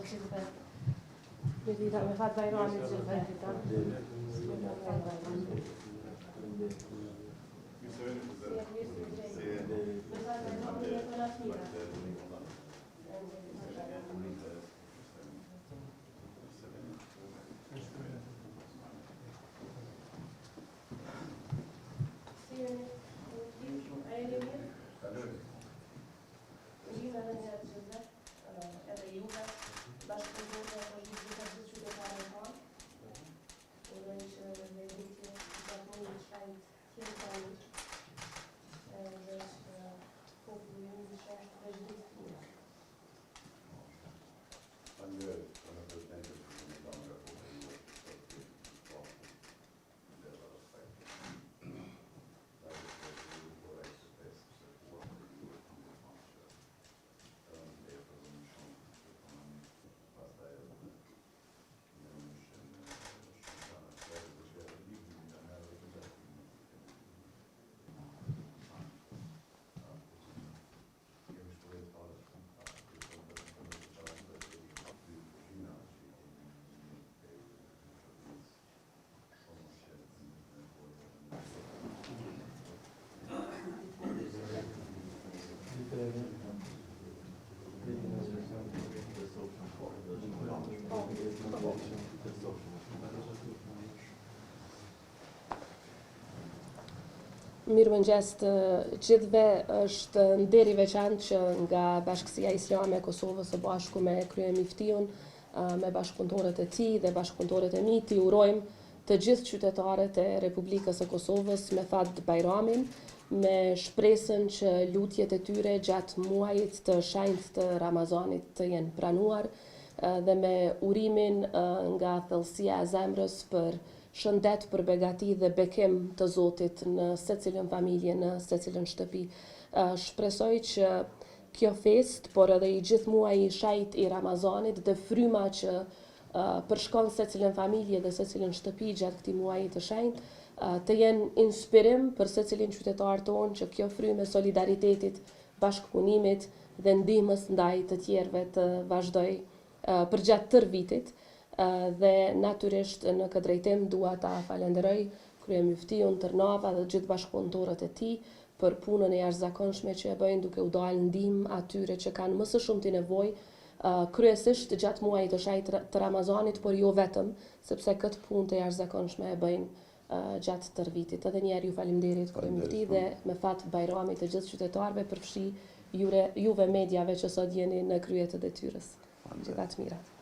gjithve. Mirita, me fat bajramit gjithve. Mirëmëngjes të gjithëve, është nder I veçantë që nga Bashkësia Islame e Kosovës së bashku me kryemiftiun, me bashkëpunëtorët e tij dhe bashkëpunëtorët e mi, t'i urojmë të gjithë qytetarët e Republikës së Kosovës me fat bajramin, me shpresën që lutjet e tyre gjatë muajit të shenjtë të Ramazanit të jenë pranuar dhe me urimin nga thellësia e zemrës për shëndet, për begati dhe bekim të Zotit në secilën familje, në secilën shtëpi. Shpresoj që kjo fest, por edhe I gjithë muaji I shenjtë I Ramazanit dhe fryma që përshkon secilën familje dhe secilën shtëpi gjatë këtij muaji të shenjtë, të jenë inspirim për secilin qytetar tonë që kjo frymë e solidaritetit, bashkëpunimit dhe ndihmës ndaj të tjerëve të vazhdoj përgjatë tërë vitit. Dhe natyrisht në këtë drejtim dua ta falenderoj kryemiftiun Tërnava dhe gjithë bashkëpunëtorët e tij për punën e jashtëzakonshme që e bëjnë duke u dalë ndihmë atyre që kanë më së shumti nevojë, kryesisht gjatë muajit të shenjtë të Ramazanit, por jo vetëm, sepse këtë punë të jashtëzakonshme e bëjnë gjatë tërë vitit. Edhe një herë ju faleminderit kryemifti dhe me fat bajramit të gjithë qytetarëve, përfshi juve mediave që sot jeni në krye të detyrës. Gjitha të mirat.